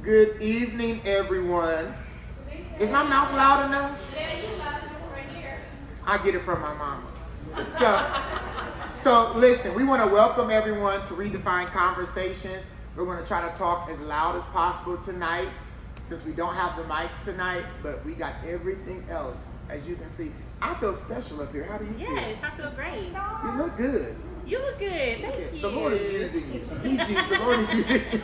Good evening, everyone. Is my mouth loud enough? Yeah, you loud enough right here. I get it from my mama. So listen, we want to welcome everyone to Redefining Conversations. We're going to try to talk as loud as possible tonight, since we don't have the mics tonight, but we got everything else. As you can see, I feel special up here. How do you feel? Yes, I feel great. You look good. You look good. Thank you. The Lord is using you. The Lord is using you.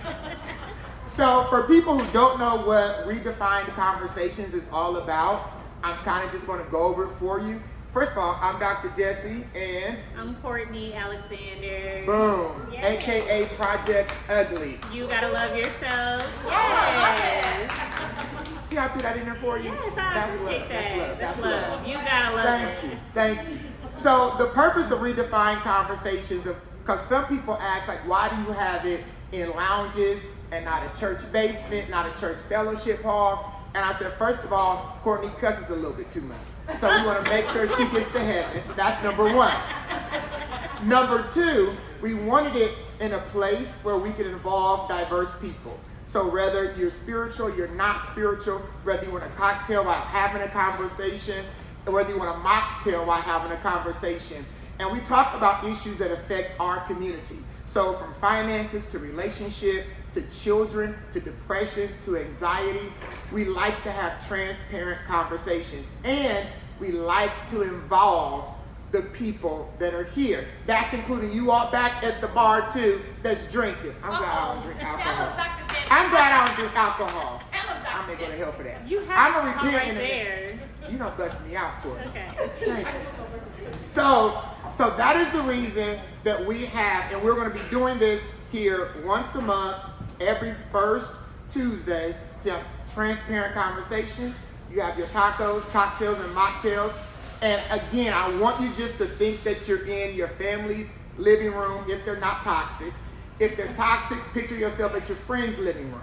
So for people who don't know what Redefined Conversations is all about, I'm kind of just going to go over it for you. First of all, I'm Dr. Jesse, and I'm Courtney Alexander. Boom, Yes. AKA Project Ugly. You gotta love yourself. Yes. See how I put that in there for you? Yes, I That's appreciate love. that. That's love. You gotta love Thank it. you. Thank you. So the purpose of Redefined Conversations, because some people ask, like, why do you have it in lounges and not a church basement, not a church fellowship hall? And I said, first of all, Courtney cusses a little bit too much. So we want to make sure she gets to heaven. That's number one. Number two, we wanted it in a place where we could involve diverse people. So whether you're spiritual, you're not spiritual, whether you want a cocktail while having a conversation, or whether you want a mocktail while having a conversation. And we talk about issues that affect our community. So from finances to relationship, to children, to depression, to anxiety, we like to have transparent conversations. And we like to involve the people that are here. That's including you all back at the bar too that's drinking. I'm glad I don't drink alcohol. I'm glad I don't drink alcohol. I'm gonna go to hell for that. You I'm have gonna to come repent right in a minute. there. You don't bust me out, Courtney. Okay. Thank you. So that is the reason that we have, and we're going to be doing this here once a month, every first Tuesday. So you have transparent conversations. You have your tacos, cocktails, and mocktails. And again, I want you just to think that you're in your family's living room if they're not toxic. If they're toxic, picture yourself at your friend's living room.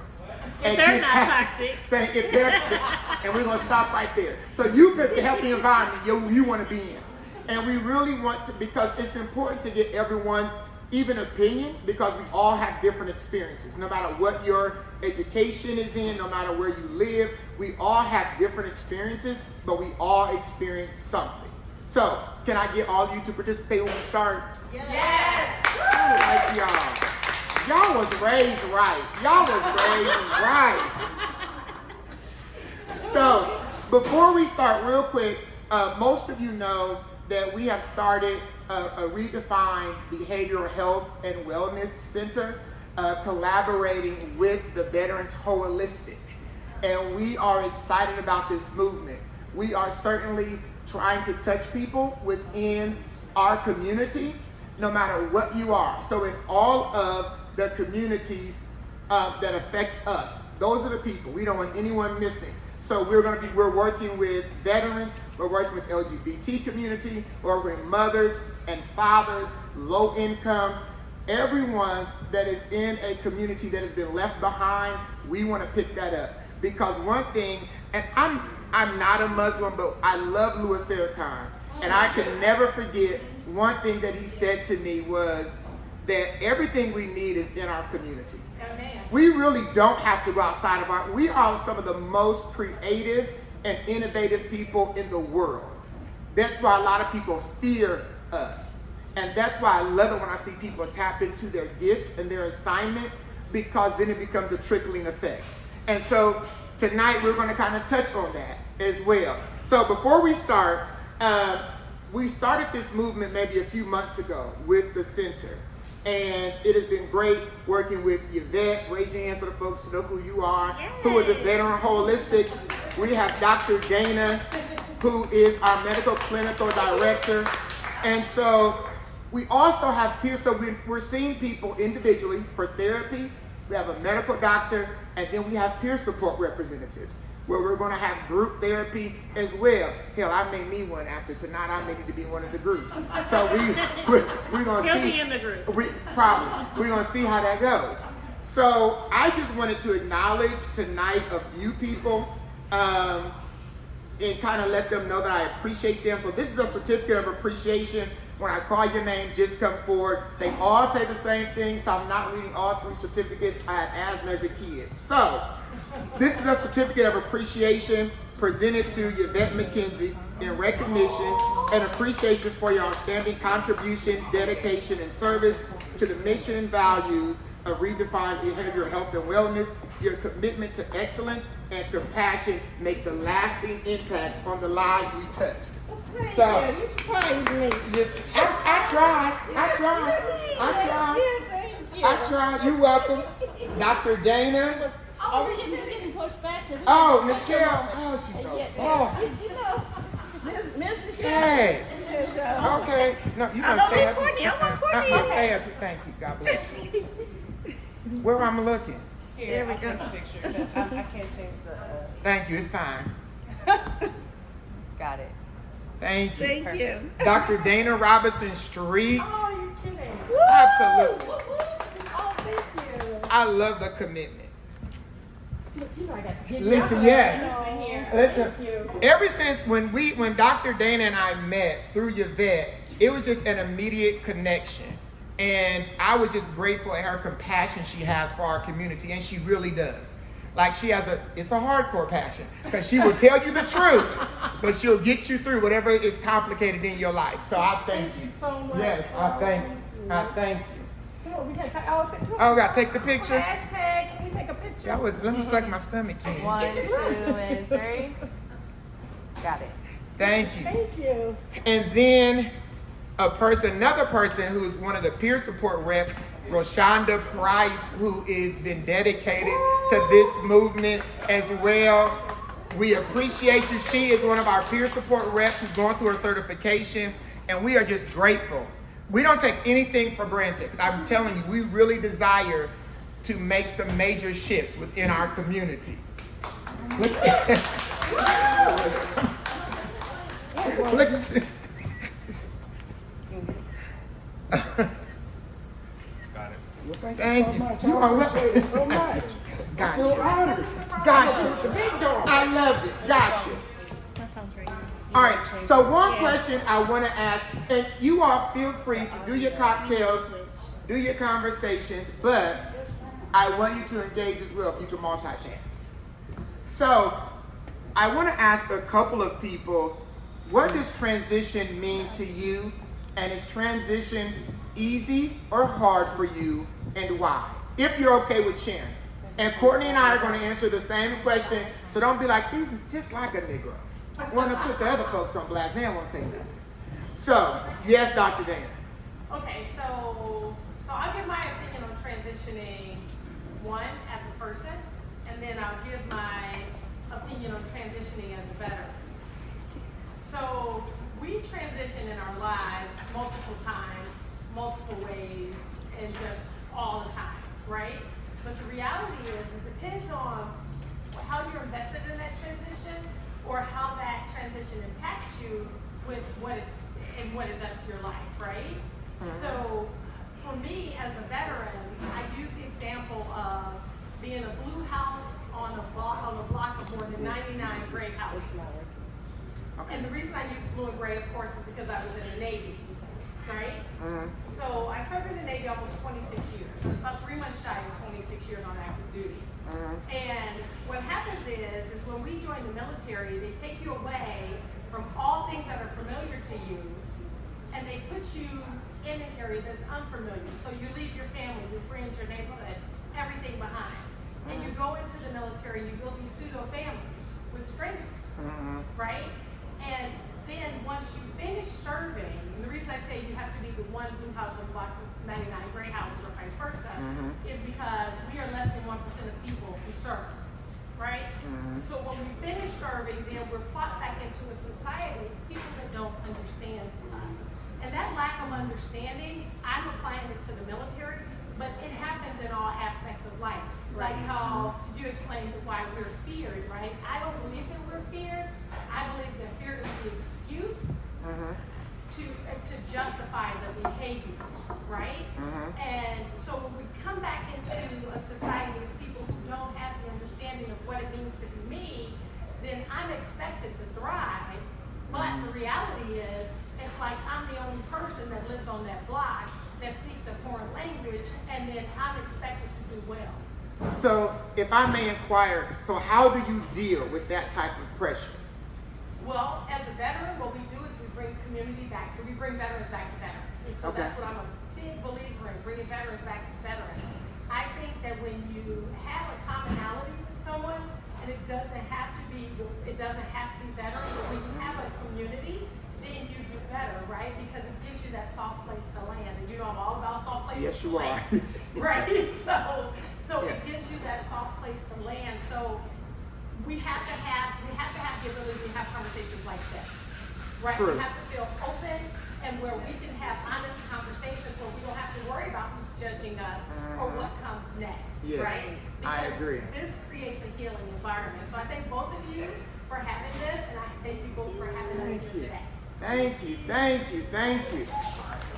If they're not toxic. And we're going to stop right there. So you pick the healthy environment you want to be in. And we really want to, because it's important to get everyone's even opinion, because we all have different experiences. No matter what your education is in, no matter where you live, we all have different experiences, but we all experience something. So, can I get all of you to participate when we start? Yes. I like y'all. Y'all was raised right. Y'all was raised right. So, before we start real quick, most of you know that we have started a Redefined Behavioral Health and Wellness Center, collaborating with the Veterans Holistic. And we are excited about this movement. We are certainly trying to touch people within our community, no matter what you are. So in all of the communities that affect us, those are the people. We don't want anyone missing. So we're working with veterans, we're working with LGBT community, we're working with mothers and fathers, low income, everyone that is in a community that has been left behind. We want to pick that up, because one thing, and I'm not a Muslim, but I love Louis Farrakhan, and I can never forget one thing that he said to me was that everything we need is in our community. We really don't have to go outside of we are some of the most creative and innovative people in the world. That's why a lot of people fear us. And that's why I love it when I see people tap into their gift and their assignment, because then it becomes a trickling effect. And so tonight we're going to kind of touch on that as well. So before we start, we started this movement maybe a few months ago with the center. And it has been great working with Yvette. Raise your hands so the folks to know who you are. Yay. Who is a veteran holistics. We have Dr. Dana, who is our medical clinical director. And so we also have peers. So we're seeing people individually for therapy. We have a medical doctor, and then we have peer support representatives, where we're going to have group therapy as well. Hell, I may need one after tonight. I may need to be in one of the groups. So we're going to see. He'll be in the group. We're going to see how that goes. So I just wanted to acknowledge tonight a few people and kind of let them know that I appreciate them. So this is a certificate of appreciation. When I call your name, just come forward. They all say the same thing, so I'm not reading all 3 certificates. I had asthma as a kid. So, this is a certificate of appreciation presented to Yvette McKenzie in recognition and appreciation for your outstanding contribution, dedication, and service to the mission and values of Redefined Behavioral Health and Wellness. Your commitment to excellence and compassion makes a lasting impact on the lives we touch. So, you surprised me. yes, I tried. You're welcome. Dr. Dana. Oh, we're getting pushed back. So Oh, Michelle. Oh, she's so awesome. You know, Miss Michelle. Hey. Okay. No, you gonna stay up. Courtney. I want Courtney. Stay up here. Thank you. God bless you. Where am I looking? Here, we got the picture. I can't change the. Thank you. It's fine. Got it. Thank you. Thank you. Dr. Dana Robinson Street. Oh, you're kidding. Absolutely. Oh, thank you. I love the commitment. You know I got to get Listen, yes. Listen, ever since when Dr. Dana and I met through Yvette, it was just an immediate connection. And I was just grateful at her compassion she has for our community, and she really does. Like it's a hardcore passion, because she will tell you the truth, but she'll get you through whatever is complicated in your life. So I thank you. so much. Yes, I thank you. I thank you. Oh, we got Oh, gotta take the picture. hashtag. Can we take a picture? Let me suck my stomach in. 1, 2, and 3. Got it. Thank you. Thank you. And then another person who's one of the peer support reps, Roshonda Price, who has been dedicated to this movement as well. We appreciate you. She is one of our peer support reps who's going through her certification, and we are just grateful. We don't take anything for granted. I'm telling you, we really desire to make some major shifts within our community. Look at Thank you. You are welcome. So much. Got So you. honored. Got you. The big dog. I loved it. Got you. All right. So one question I want to ask, and you all feel free to do your cocktails, do your conversations, but I want you to engage as well if you can multitask. So I want to ask a couple of people, what does transition mean to you? And is transition easy or hard for you, and why? If you're okay with sharing. And Courtney and I are going to answer the same question, so don't be like, he's just like a Negro. Want to put the other folks on blast, they won't say nothing. So, yes, Dr. Dana. Okay, so I'll give my opinion on transitioning, one, as a person, and then I'll give my opinion on transitioning as a veteran. So we transition in our lives multiple times, multiple ways, and just all the time, right? But the reality is, it depends on how you're invested in that transition or how that transition impacts you with what it does to your life, right? So for me as a veteran, I use the example of being a blue house on a block of more than 99 gray houses. And the reason I use blue and gray, of course, is because I was in the Navy, right? So I served in the Navy almost 26 years. I was about 3 months shy of 26 years on active duty. And what happens is when we join the military, they take you away from all things that are familiar to you, and they put you in an area that's unfamiliar. So you leave your family, your friends, your neighborhood, everything behind. And you go into the military, you build these pseudo families with strangers, right? And then once you finish serving, and the reason I say you have to be the one blue house on the block of 99 gray houses or vice versa, is because we are less than 1% of people who serve, right? So when we finish serving, then we're brought back into a society of people that don't understand us. And that lack of understanding, I'm applying it to the military, but it happens in all aspects of life. Like how you explained why we're feared, right? I don't believe that we're feared. I believe that fear is the excuse to justify the behaviors, right? And so when we come back into a society of people who don't have the understanding of what it means to be me, then I'm expected to thrive. But the reality is, it's like I'm the only person person that lives on that block that speaks a foreign language, and then I'm expected to do well. So, if I may inquire, so how do you deal with that type of pressure? Well, as a veteran, what we do is we bring veterans back to veterans. And so Okay. that's what I'm a big believer in, bringing veterans back to veterans. I think that when you have a commonality with someone, and it doesn't have to be veteran, but when you have a community, then you do better, right? Because it gives you that soft place to land. And you know I'm all about soft places Yes, to you land. are. Right? So Yeah. it gives you that soft place to land. So we have to have the ability to have conversations like this. Right? True. We have to feel open and where we can have honest conversations where we don't have to worry about who's judging us or what comes next. Yes, right? I Because agree. this creates a healing environment. So I thank both of you for having this, and I thank you both for having us Thank here you. today. Thank you, thank you, thank you.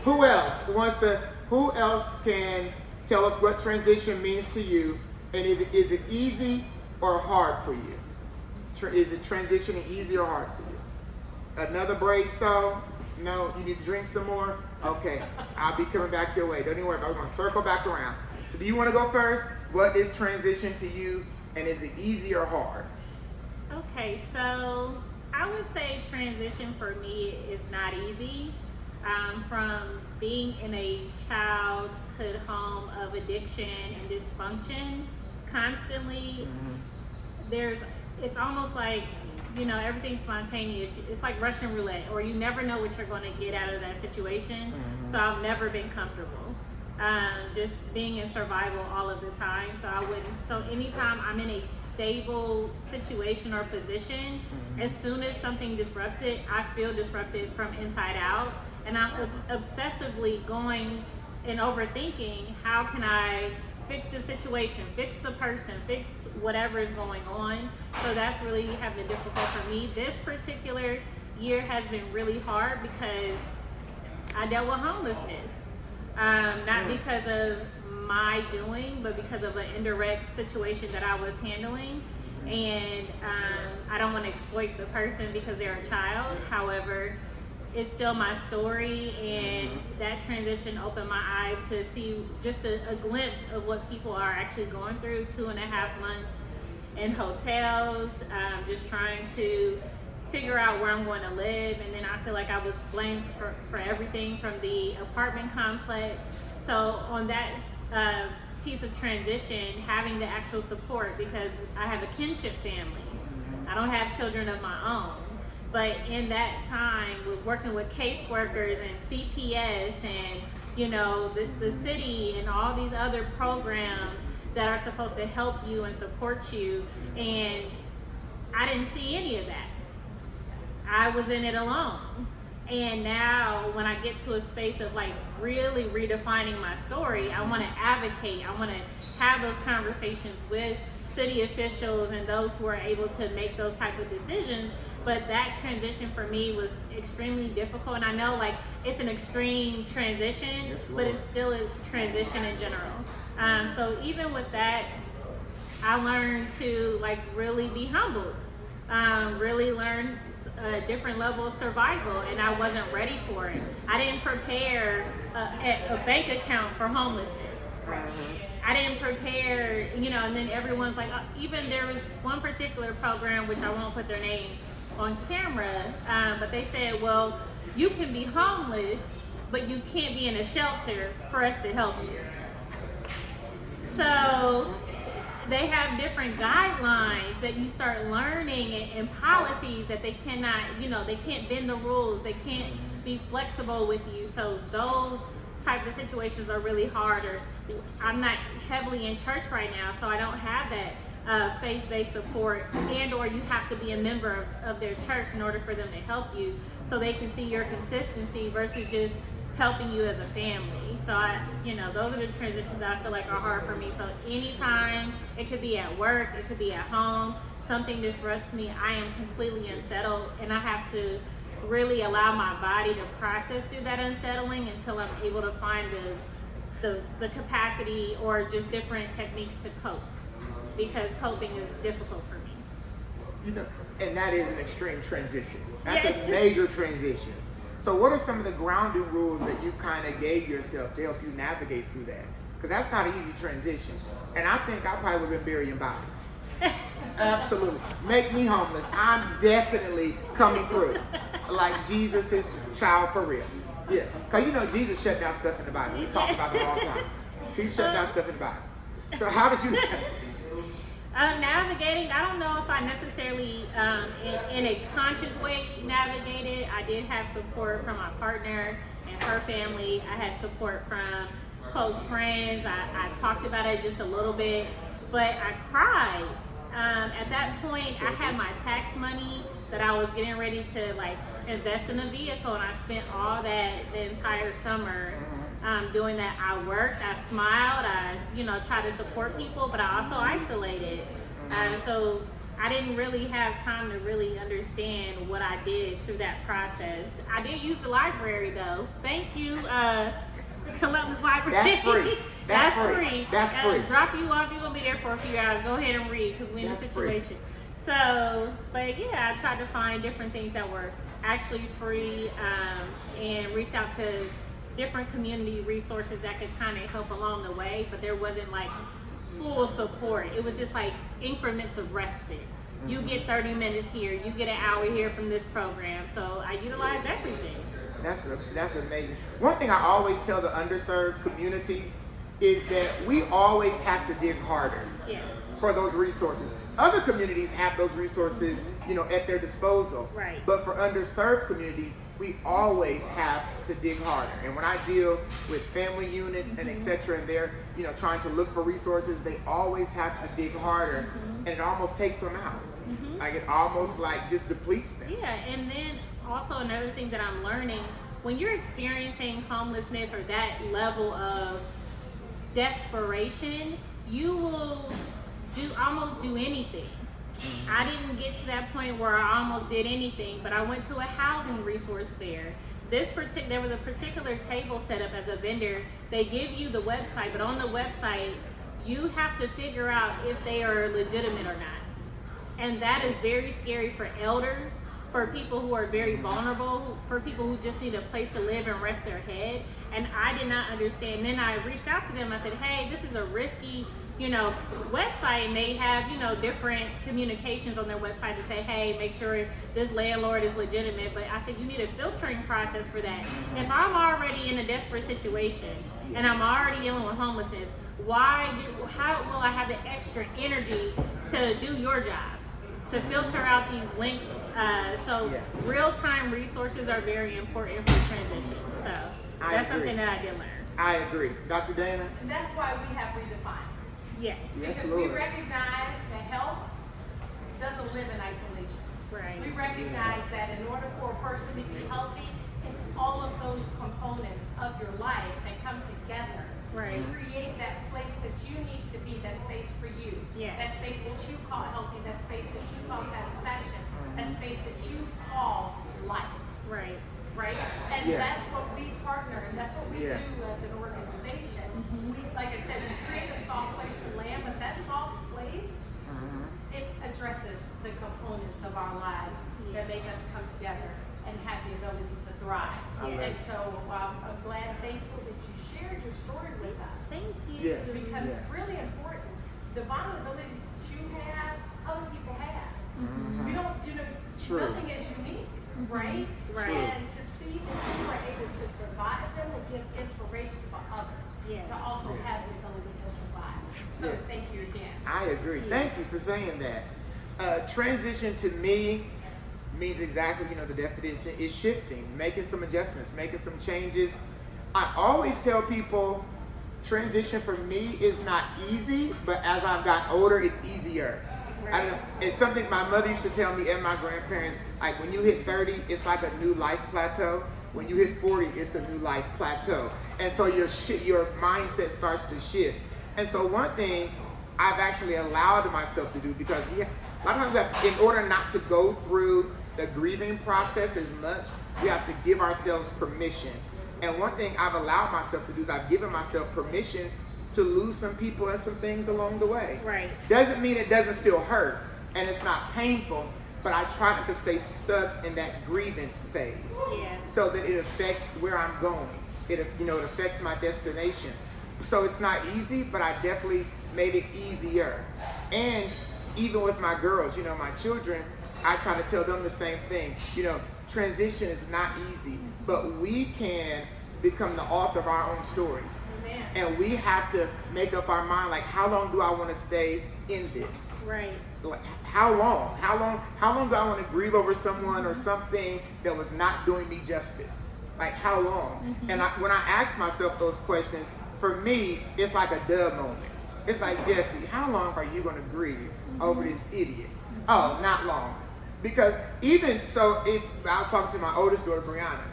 Who else can tell us what transition means to you, and is it easy or hard for you? Is it transitioning easy or hard for you? Another break, so? No, you need to drink some more? Okay, I'll be coming back your way. Don't even worry about it. We're gonna circle back around. So do you wanna go first? What is transition to you, and is it easy or hard? Okay, so I would say transition for me is not easy. From being in a childhood home of addiction and dysfunction constantly, it's almost like, everything's spontaneous. It's like Russian roulette, or you never know what you're going to get out of that situation. So I've never been comfortable. Just being in survival all of the time. So anytime I'm in a stable situation or position, as soon as something disrupts it, I feel disrupted from inside out. And I'm obsessively going and overthinking, how can I fix the situation, fix the person, fix whatever is going on. So that's really have been difficult for me. This particular year has been really hard because I dealt with homelessness. Not because of my doing, but because of an indirect situation that I was handling. And I don't want to exploit the person because they're a child. However, it's still my story, and that transition opened my eyes to see just a glimpse of what people are actually going through. 2.5 months in hotels, just trying to figure out where I'm going to live. And then I feel like I was blamed for everything from the apartment complex. So on that piece of transition, having the actual support, because I have a kinship family. I don't have children of my own. But in that time, with working with caseworkers and CPS and, the city and all these other programs that are supposed to help you and support you, and I didn't see any of that. I was in it alone. And now when I get to a space of really redefining my story, I want to advocate. I want to have those conversations with city officials and those who are able to make those type of decisions. But that transition for me was extremely difficult. And I know it's an extreme transition, Yes, but it's still a transition in general. So even with that, I learned to really be humbled, really learn a different level of survival, and I wasn't ready for it. I didn't prepare a bank account for homelessness. I didn't prepare, and then everyone's like, even there was one particular program, which I won't put their name on camera, but they said, well, you can be homeless, but you can't be in a shelter for us to help you. So they have different guidelines that you start learning, and policies that they cannot, they can't bend the rules, they can't be flexible with you. So those type of situations are really hard. Or I'm not heavily in church right now, so I don't have that faith-based support, and or you have to be a member of their church in order for them to help you, so they can see your consistency versus just helping you as a family. So those are the transitions that I feel like are hard for me. So anytime, it could be at work, it could be at home, something disrupts me, I am completely unsettled, and I have to really allow my body to process through that unsettling until I'm able to find the capacity or just different techniques to cope, because coping is difficult for me. And that is an extreme transition. That's a major transition. So what are some of the grounding rules that you kind of gave yourself to help you navigate through that? Because that's not an easy transition. And I think I probably would have been burying bodies. Absolutely. Make me homeless. I'm definitely coming through. Like Jesus' child for real. Yeah. Because you know Jesus shut down stuff in the Bible. We talk about that all the time. He shut down stuff in the Bible. So how did you... Navigating, I don't know if I necessarily, in a conscious way, navigated. I did have support from my partner and her family. I had support from close friends. I talked about it just a little bit, but I cried. At that point, I had my tax money that I was getting ready to like invest in a vehicle, and I spent all that the entire summer doing that. I worked, I smiled, I tried to support people, but I also isolated. So I didn't really have time to really understand what I did through that process. I did use the library though. Thank you, Columbus Library. That's free. That's free. That's free. Drop you off. You're gonna be there for a few hours. Go ahead and read because we're in a situation. So, but yeah, I tried to find different things that were actually free, and reached out to different community resources that could kind of help along the way. But there wasn't like full support. It was just like increments of respite. You get 30 minutes here. You get an hour here from this program. So I utilized everything. That's amazing. One thing I always tell the underserved communities is that we always have to dig harder for those resources. Other communities have those resources, at their disposal. Right. But for underserved communities, we always have to dig harder. And when I deal with family units and et cetera, and they're, trying to look for resources, they always have to dig harder, and it almost takes them out. Like it almost like just depletes them. Yeah, and then also another thing that I'm learning, when you're experiencing homelessness or that level of desperation, you will almost do anything. I didn't get to that point where I almost did anything, but I went to a housing resource fair. There was a particular table set up as a vendor. They give you the website, but on the website, you have to figure out if they are legitimate or not. And that is very scary for elders, for people who are very vulnerable, for people who just need a place to live and rest their head. And I did not understand. And then I reached out to them. I said, hey, this is a risky, website, and they have, different communications on their website to say, hey, make sure this landlord is legitimate. But I said, you need a filtering process for that. If I'm already in a desperate situation and I'm already dealing with homelessness, how will I have the extra energy to do your job, to filter out these links? So real-time resources are very important for transition. So that's something that I did learn. I agree. Dr. Dana? And that's why we have Redefined. Yes. Yes, Because Lord. we recognize that health doesn't live in isolation. Right. We recognize that in order for a person to be healthy, it's all of those components of your life that come together to create that place that you need to be, that space for you, that space that you call healthy, that space that you call satisfaction, that space that you call life. Right. Right? And that's what we partner, and that's what we do as an organization. We, like I said, we create a soft place to land, but that soft place, it addresses the components of our lives that make us come together and have the ability to thrive. And so I'm glad and thankful that you shared your story with us. Thank you. Because it's really important. The vulnerabilities that you have, other people have. We don't, nothing is unique, right? And to see that you were able to survive them will give inspiration for others to also have the ability to survive. So thank you again. I agree. Thank you for saying that. Transition to me means exactly, the definition is shifting, making some adjustments, making some changes. I always tell people transition for me is not easy, but as I've gotten older, it's easier. I don't know. It's something my mother used to tell me and my grandparents, like when you hit 30, it's like a new life plateau. When you hit 40, it's a new life plateau. And so your mindset starts to shift. And so one thing I've actually allowed myself to do, because a lot of times in order not to go through the grieving process as much, we have to give ourselves permission. And one thing I've allowed myself to do is I've given myself permission to lose some people and some things along the way. Right. Doesn't mean it doesn't still hurt and it's not painful, but I try not to stay stuck in that grievance phase. Yeah. So that it affects where I'm going. It affects my destination. So it's not easy, but I definitely made it easier. And even with my girls, my children, I try to tell them the same thing. Transition is not easy, but we can become the author of our own stories. Amen. And we have to make up our mind, like, how long do I want to stay in this? Right. Like, how long? How long do I want to grieve over someone or something that was not doing me justice? Like, how long? And when I ask myself those questions, for me, it's like a duh moment. It's like, Jesse, how long are you going to grieve over this idiot? Oh, not long. Because I was talking to my oldest daughter, Brianna,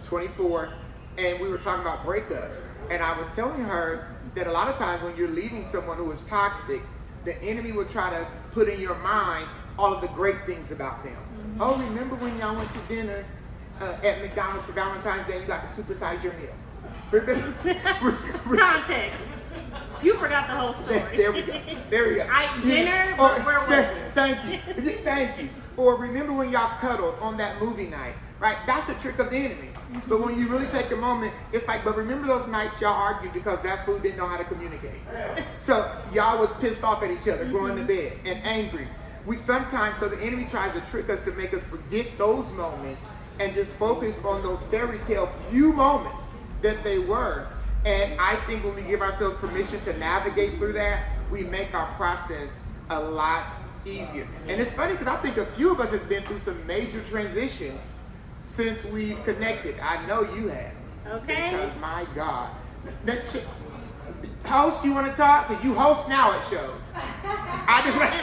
24, and we were talking about breakups. And I was telling her that a lot of times when you're leaving someone who is toxic, the enemy will try to put in your mind all of the great things about them. Oh, remember when y'all went to dinner at McDonald's for Valentine's Day, you got to supersize your meal. Context. You forgot the whole story. There we go. Dinner, Or, where was it? Thank you. Or remember when y'all cuddled on that movie night, right? That's a trick of the enemy. But when you really take a moment, it's like, but remember those nights y'all argued because that food didn't know how to communicate. So y'all was pissed off at each other, going to bed, and angry. So the enemy tries to trick us to make us forget those moments and just focus on those fairy tale few moments that they were. And I think when we give ourselves permission to navigate through that, we make our process a lot easier. And it's funny because I think a few of us have been through some major transitions since we've connected. I know you have. Okay. Because my God. Host, you want to talk? Because you host now at shows. I just want to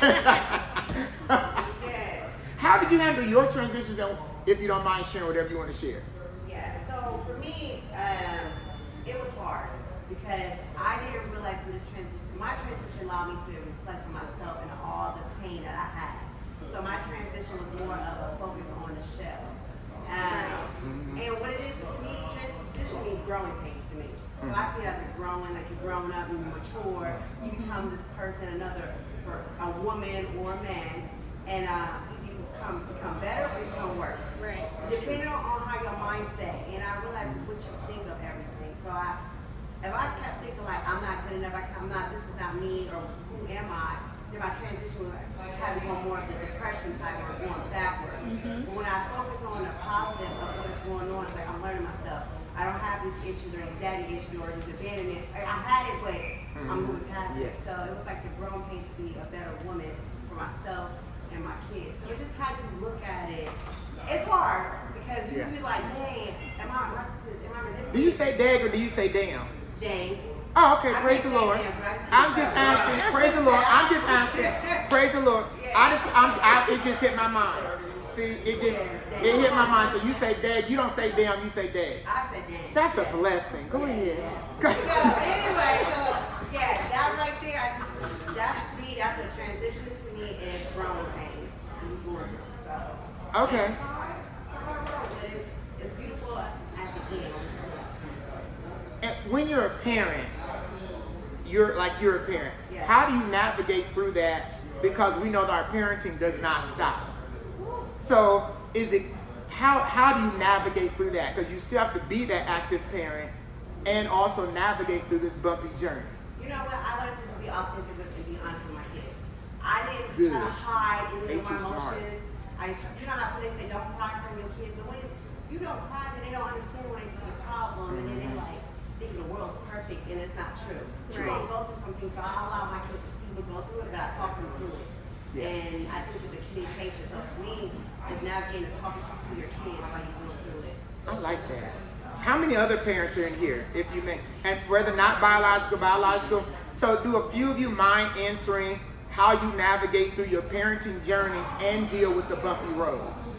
say, how did you handle your transition, if you don't mind sharing whatever you want to share? Yeah, so for me, it was hard because I didn't realize through this transition, my transition allowed me to reflect on myself and all the pain that I had. So my transition was more of a focus on the shell. And what it is to me, transition means growing pains to me. So I see it as a growing, like you're growing up, you mature, you become this person, for a woman or a man, and either you become better or you become worse. Right. Depending on how your mindset, and I realize what you think of everything. So if I kept thinking like I'm not good enough, this is not me, or who am I, then my transition would have to go more of the depression type or going backwards. But when I focus on the positive of what's going on, it's like I'm learning myself. I don't have these issues or anxiety issue or this abandonment. I had it, but I'm moving past it. So it was like the growing pain to be a better woman for myself and my kids. So it's just how you look at it. It's hard because you be like, dang, am I a narcissist? Am I manipulating? Do you say dag or do you say damn? Dang. Oh, okay. I Praise the can't say Lord. damn, but I just I'm just asking. Praise the Lord. I'm just asking. Praise the Lord. It just hit my mind. See, it hit my mind. So you say dag. You don't say damn. You say dag. I said dang. That's a blessing. Go ahead. So anyway, that right there, that's to me, that's what transitioning to me is growing pains. And going through. So Okay. it's hard road, but it's beautiful at the end. And when you're a parent, you're a parent. Yes. How do you navigate through that? Because we know that our parenting does not stop. So how do you navigate through that? Because you still have to be that active parent and also navigate through this bumpy journey. You know what? I learned to just be authentic with and be honest with my kids. I didn't try to hide any of my emotions. You know how they say don't cry from your kids, but when you don't cry, then they don't understand when they see the problem, and then they like think the world's perfect, and it's not true. You're gonna go through something, so I allow my kids to see me go through it, but I talk them through it. Yeah. And I think with the communication, so for me, is navigating is talking to your kids while you're going through it. I like that. How many other parents are in here, if you may, and whether not biological? So do a few of you mind answering how you navigate through your parenting journey and deal with the bumpy roads?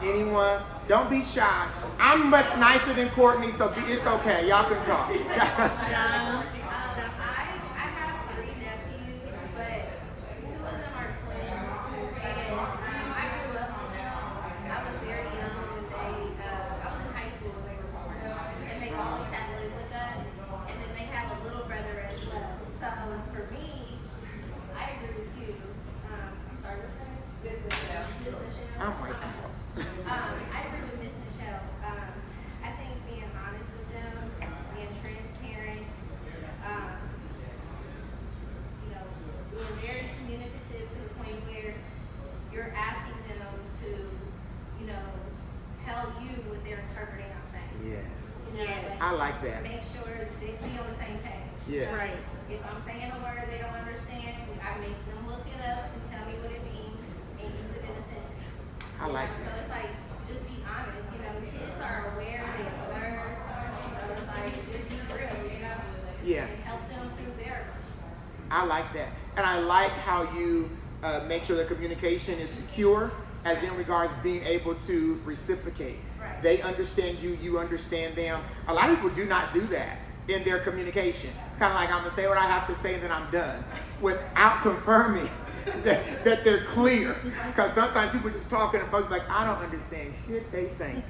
Anyone? Don't be shy. I'm much nicer than Courtney, so it's okay. Y'all can talk. I have 3 nephews, but 2 of them are twins, and I grew up on them. I was very young when I was in high school when they were born, and they always had to live with us, and then they have a little brother as well. So for me, I agree with you. I'm sorry, what's your name? Business. Yes. Right. If I'm saying a word they don't understand, I make them look it up and tell me what it means and use it in a sentence. I like So that. it's like, just be honest, kids are aware, they observe, so it's like, just be real, Yeah. and help them through their emotions. I like that. And I like how you make sure the communication is secure, as in regards being able to reciprocate. Right. They understand you, you understand them. A lot of people do not do that in their communication. It's kind of like, I'm going to say what I have to say and then I'm done, without confirming that they're clear. Because sometimes people just talking and folks like, I don't understand shit they saying.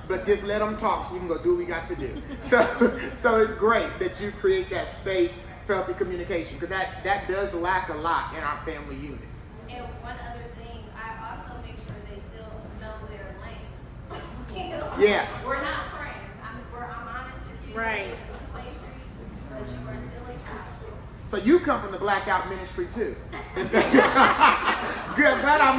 But just let them talk so we can go do what we got to do. So it's great that you create that space for healthy communication, because that does lack a lot in our family units. And one other thing, I also make sure they still know their lane. Yeah. We're not friends. I'm honest with you. Right. It's a two-way street, but you are still a child. So you come from the blackout ministry too. Good, glad I'm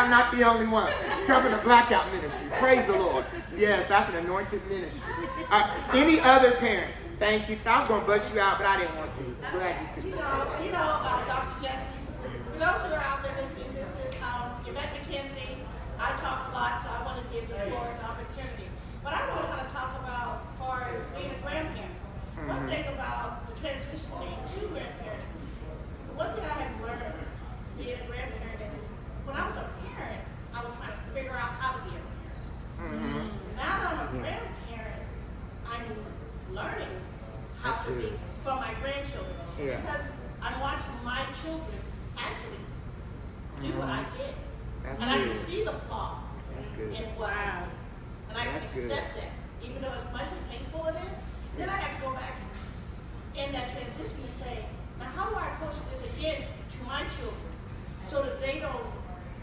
not the only one. Come from the blackout ministry. Praise the Lord. Yes, that's an anointed ministry. Any other parent? Thank you. I was going to bust you out, but I didn't want to. Glad you said that. Dr. Jesse, for those who are out there listening, this is Yvette McKenzie. I talk a lot, so I want to give the Lord an opportunity. But I want to kind of talk about as far as being a grandparent. One thing about the transitioning to grandparenting, one thing I have learned being a grandparent is when I was a parent, I was trying to figure out how to be a parent. Now that I'm a grandparent, I'm learning how That's to be good. for my grandchildren. Yeah. Because I'm watching my children actually do what I did. That's and I good. can see the flaws That's good. in what I do. And I can That's good. accept that. Even though as much as painful it is, then I have to go back in that transition and say, now how do I approach this again to my children so that they don't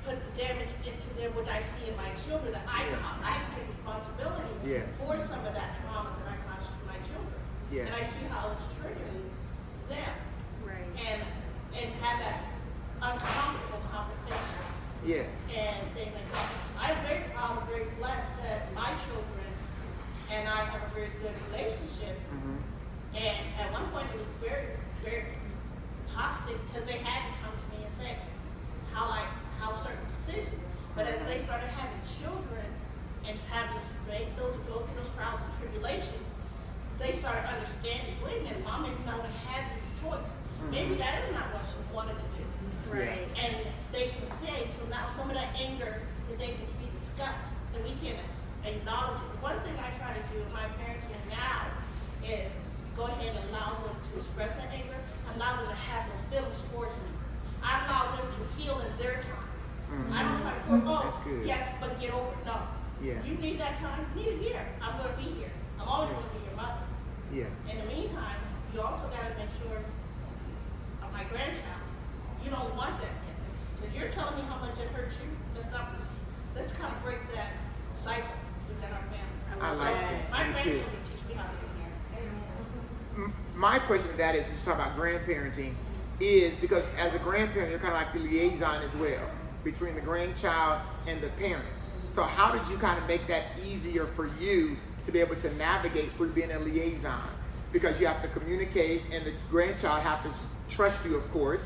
put the damage into them, which I see in my children, that I Yes. caused. I have to take responsibility Yes. for some of that trauma that I caused to my children. Yes. And I see how it's triggering them. Right. And have that uncomfortable conversation Yes. and things like that. I'm very proud and very blessed that my children and I have a very good relationship. And at one point it was very, very toxic because they had to come to me and say how certain decisions. But as they started having children and having to go through those trials and tribulations, they started understanding, wait a minute, Mom maybe not have had this choice. Maybe that is not what she wanted to do. Right. And they can say, so now some of that anger is able to be discussed, and we can acknowledge it. One thing I try to do in my parenting now is go ahead and allow them to express their anger, allow them to have those feelings towards me. I allow them to heal in their time. I don't try to force, That's good. yes, but get over it. No. Yeah. You need that time, you need it here. I'm going to be here. I'm always going to be your mother. Yeah. In the meantime, you also got to make sure of my grandchild, you don't want that yet. Because you're telling me how much it hurts you. Let's kind of break that cycle within our family. I like that. My Me too. grandchildren teach me how to be parents. My question to that is, you talk about grandparenting, is because as a grandparent, you're kind of like the liaison as well between the grandchild and the parent. So how did you kind of make that easier for you to be able to navigate through being a liaison? Because you have to communicate, and the grandchild have to trust you, of course.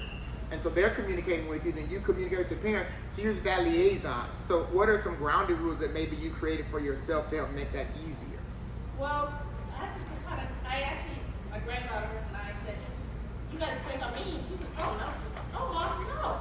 And so they're communicating with you, then you communicate with the parent, so you're that liaison. So what are some grounded rules that maybe you created for yourself to help make that easier? Well, I actually, my granddaughter and I said, you guys think I'm mean? She said, oh no. Oh, Mom, no.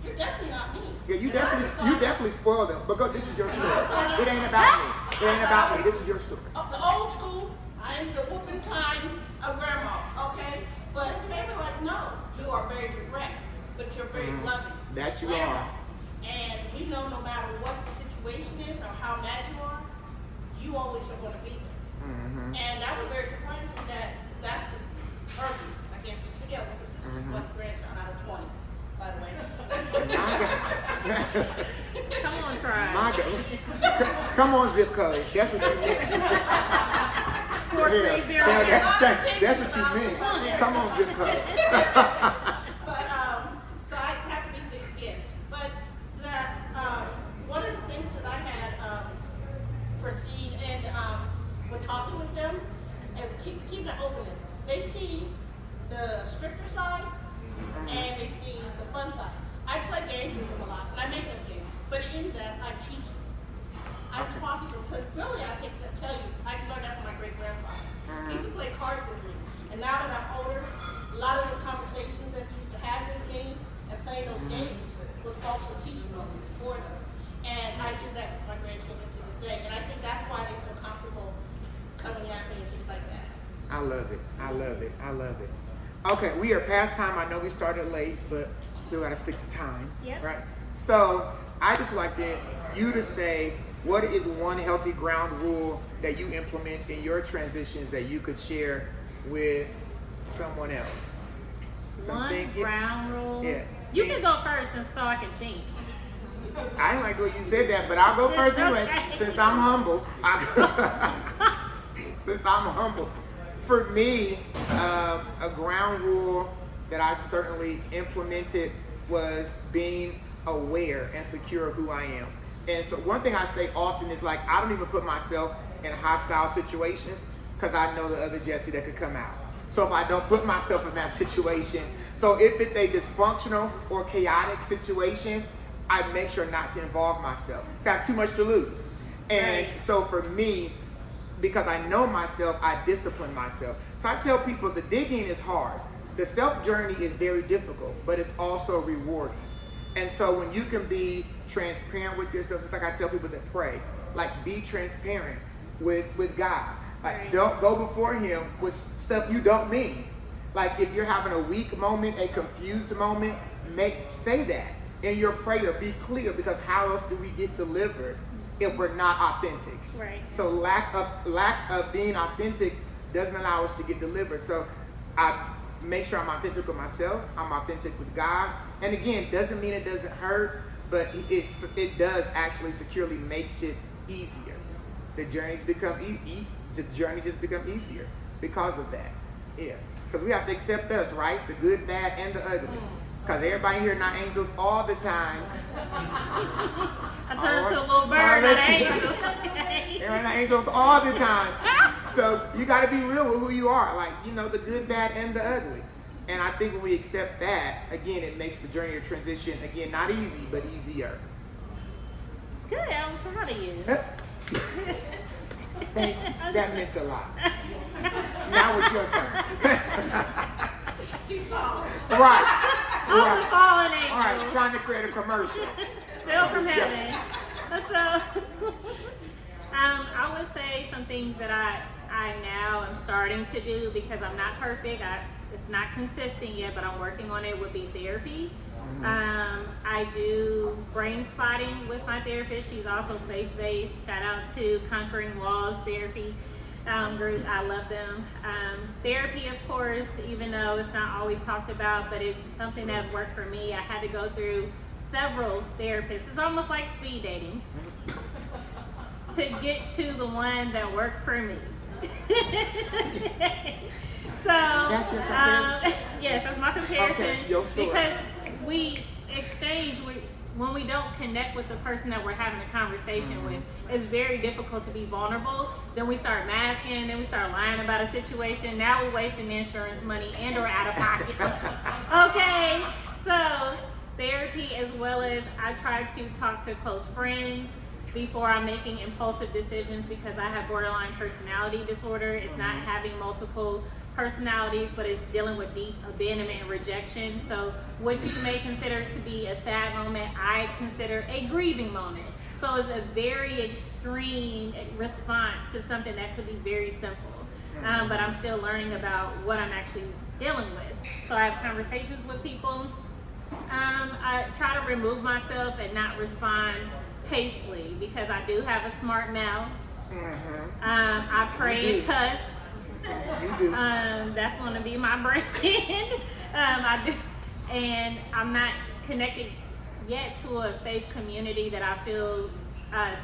You're definitely not mean. Yeah, you And I definitely spoil them. But this is your story. It ain't about me. It ain't about me. This is your story. Of the old school, I'm the whooping time of grandma, okay? But they were like, no, you are very direct, but you're very loving. That you grandma. are. And you know no matter what the situation is or how mad you are, you always are going to be there. And that was very surprising that's the perfect. I can't forget because this is one grandchild out of 20, by the way. Come on, try. My God. Come on, zip code. That's what you meant. That's what you meant. Come on, zip code. But so I have to be thick skinned. But that one of the things that I had foreseen and when talking with them is keeping an lot of the conversations that he used to have with me and playing those games was also teaching moments for them. And I do that with my grandchildren to this day. And I think that's why they feel comfortable coming at me and things like that. I love it. I love it. I love it. Okay, we are past time. I know we started late, but still got to stick to time. Yep. Right? So I just like you to say, what is one healthy ground rule that you implement in your transitions that you could share with someone else? One ground rule. Yeah. You can go first, and so I can think. I didn't like the way you said that, but I'll go first anyway, since I'm humble. Since I'm humble. For me, a ground rule that I certainly implemented was being aware and secure of who I am. And so one thing I say often is like, I don't even put myself in hostile situations because I know the other Jesse that could come out. So if I don't put myself in that situation, so if it's a dysfunctional or chaotic situation, I make sure not to involve myself. I have too much to lose. And so for me, because I know myself, I discipline myself. So I tell people the digging is hard. The self journey is very difficult, but it's also rewarding. And so when you can be transparent with yourself, it's like I tell people that pray, like be transparent with God. Like don't go before him with stuff you don't mean. Like if you're having a weak moment, a confused moment, say that in your prayer. Be clear, because how else do we get delivered if we're not authentic? Right. So lack of being authentic doesn't allow us to get delivered. So I make sure I'm authentic with myself. I'm authentic with God. And again, doesn't mean it doesn't hurt, but it does actually securely makes it easier. The journeys become the journey just become easier because of that. Yeah. Because we have to accept us, right? The good, bad, and the ugly. Because everybody here not angels all the time. I turned to a little bird, not angel. Everybody not angels all the time. So you got to be real with who you are. Like, the good, bad, and the ugly. And I think when we accept that, again, it makes the journey of transition, again, not easy, but easier. Good, I'm proud of you. Thank you. That meant a lot. Now it's your turn. She's falling. Right. I was a fallen angel. All right, trying to create a commercial. Fell from heaven. So, I would say some things that I now am starting to do, because I'm not perfect. It's not consistent yet, but I'm working on it, would be therapy. I do brain spotting with my therapist. She's also faith-based. Shout out to Conquering Walls Therapy group. I love them. Therapy, of course, even though it's not always talked about, but it's something that's worked for me. I had to go through several therapists. It's almost like speed dating to get to the one that worked for me. So, That's your comparison? yes, that's my comparison. Okay, your story. Because we exchange, when we don't connect with the person that we're having a conversation with, it's very difficult to be vulnerable. Then we start masking, then we start lying about a situation. Now we're wasting the insurance money and or out of pocket. Okay, so therapy, as well as I try to talk to close friends before I'm making impulsive decisions, because I have borderline personality disorder. It's not having multiple personalities, but it's dealing with deep abandonment and rejection. So what you may consider to be a sad moment, I consider a grieving moment. So it's a very extreme response to something that could be very simple. But I'm still learning about what I'm actually dealing with. So I have conversations with people. I try to remove myself and not respond hastily, because I do have a smart mouth. I pray and cuss. You do. That's going to be my brand. I do, and I'm not connected yet to a faith community that I feel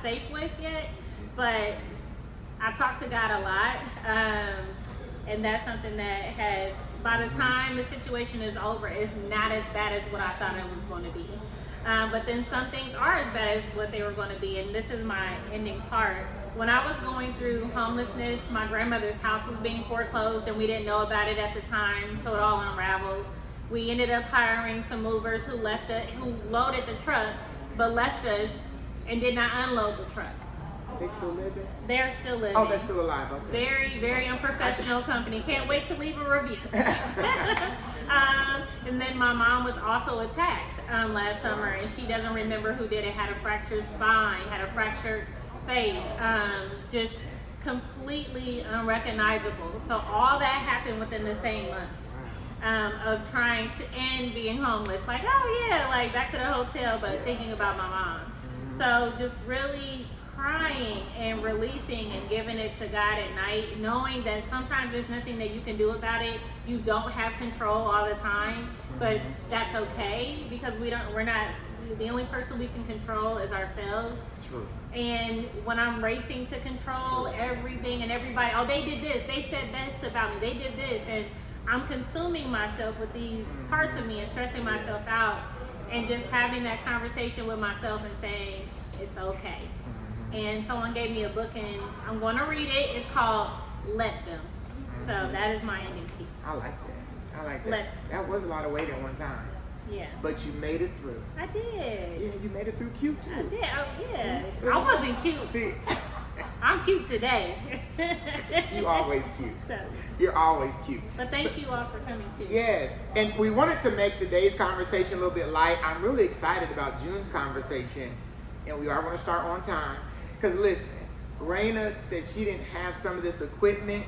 safe with yet. But I talk to God a lot, and that's something that has, by the time the situation is over, it's not as bad as what I thought it was going to be. But then some things are as bad as what they were going to be, and this is my ending part. When I was going through homelessness, my grandmother's house was being foreclosed, and we didn't know about it at the time, so it all unraveled. We ended up hiring some movers who loaded the truck, but left us and did not unload the truck. They still living? They're still living. Oh, they're still alive. Okay. Very, very unprofessional company. Can't wait to leave a review. And then my mom was also attacked last summer, and she doesn't remember who did it. Had a fractured spine, had a fractured face, just completely unrecognizable. So all that happened within the same month. Of trying to end being homeless, like, oh yeah, like back to the hotel, but thinking about my mom. So just really crying and releasing and giving it to God at night, knowing that sometimes there's nothing that you can do about it. You don't have control all the time, but that's okay, because we're not, the only person we can control is ourselves. True. And when I'm racing to control everything and everybody, oh, they did this, they said this about me, they did this, and I'm consuming myself with these parts of me and stressing myself out, and just having that conversation with myself and saying, it's okay. And someone gave me a book, and I'm going to read it. It's called Let Them. So that is my ending piece. I like that. I like that. That was a lot of weight at one time. Yeah. But you made it through. I did. Yeah, you made it through cute too. I did. Oh, yeah. See? I wasn't cute. See, I'm cute today. you always cute. So, You're always cute. but thank you all for coming too. Yes, and we wanted to make today's conversation a little bit light. I'm really excited about June's conversation, and we are going to start on time. Because listen, Raina said she didn't have some of this equipment,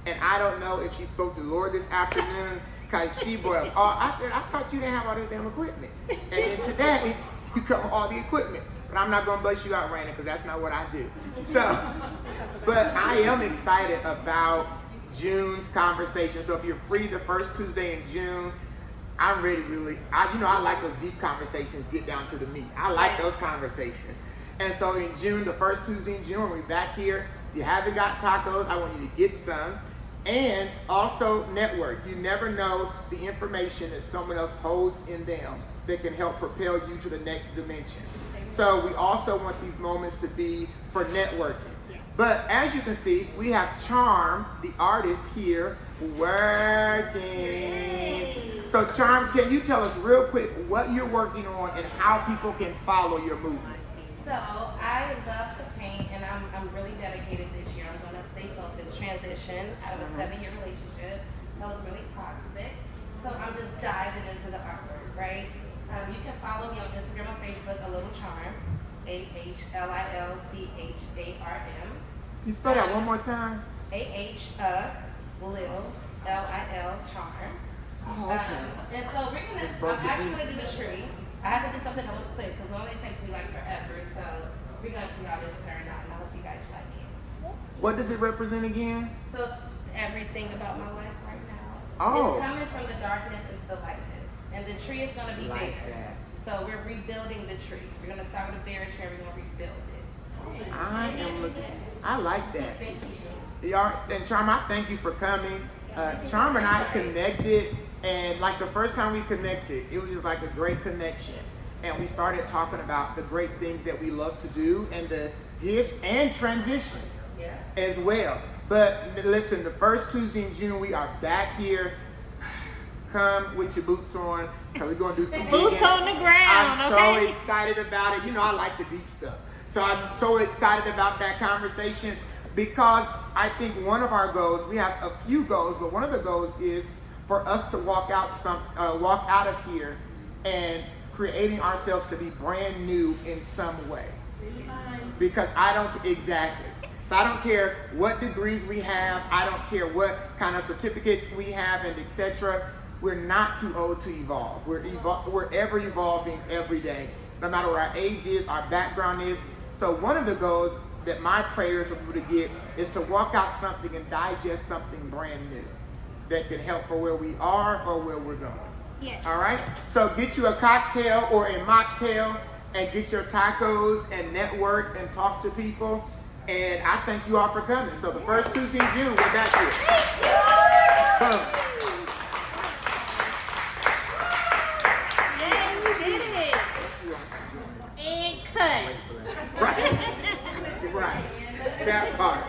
and I don't know if she spoke to the Lord this afternoon, because she brought up all, I said, I thought you didn't have all this damn equipment. And then today, you come with all the equipment. But I'm not going to bust you out, Raina, because that's not what I do. So, but I am excited about June's conversation. So if you're free the first Tuesday in June, I'm ready I like those deep conversations, get down to the meat. I like those conversations. And so in June, the first Tuesday in June, when we're back here, if you haven't got tacos, I want you to get some. And also network. You never know the information that someone else holds in them that can help propel you to the next dimension. So we also want these moments to be for networking. But as you can see, we have Charm, the artist here, working. So Charm, can you tell us real quick what you're working on and how people can follow your movement? So I love to paint, and I'm really dedicated this year. I'm going to stay focused, transition out of a 7-year relationship that was really toxic. So I'm just diving into the artwork, right? You can follow me on Instagram and Facebook, A Little Charm, AHLILCHARM. You spell that one more time? Lil Charm. Oh, okay. And so I'm actually gonna do the tree. I had to do something that was quick because normally it takes me like forever. So we're gonna see how this turned out, and I hope you guys like it. What does it represent again? So everything about my life right now. Oh. It's coming from the darkness into the lightness, and the tree is gonna be Like bigger. that. So we're rebuilding the tree. We're gonna start with a bare tree. We're gonna rebuild it. I like that. Thank you. And Charm, I thank you for coming. Charm and I connected, and like the first time we connected, it was just like a great connection. And we started talking about the great things that we love to do and the gifts and transitions as well. But listen, the first Tuesday in June, we are back here. Come with your boots on, because we're going to do some Boots digging. on the ground, I'm so excited about it. You know, I like the deep stuff. So I'm just so excited about that conversation, because I think one of our goals, we have a few goals, but one of the goals is for us to walk out of here and creating ourselves to be brand new in some way. Because So I don't care what degrees we have, I don't care what kind of certificates we have, and etc. We're not too old to evolve. We're ever evolving every day, no matter what our age is, our background is. So one of the goals that my prayers for people to get is to walk out something and digest something brand new that can help for where we are or where we're going. Yes. All right? So get you a cocktail or a mocktail and get your tacos and network and talk to people. And I thank you all for coming. So the first Tuesday in June, we're back here. Boom. Yay, we did it. And cut. Right. Right. That part.